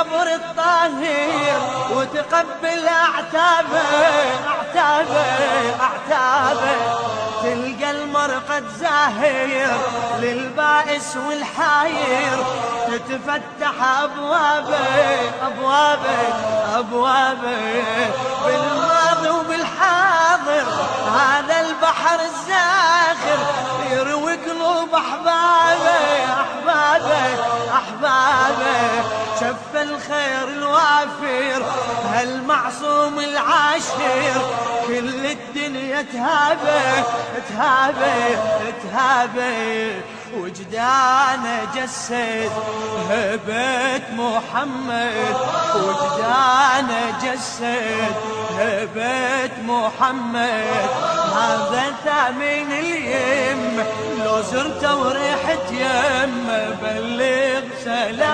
القبر الطاهر وتقبل أعتابه تلقى المرقد زاهر للبائس والحاير تتفتح أبوابه بالماضي وبالحاضر هذا البحر الزاخر يروي قلوب أحبابه شف الخير الوافر هالمعصوم العاشر كل الدنيا تهابه وجدانه جسد هبة محمد هذا ثامن اليم لو زرته وريحت يم بلغ سلام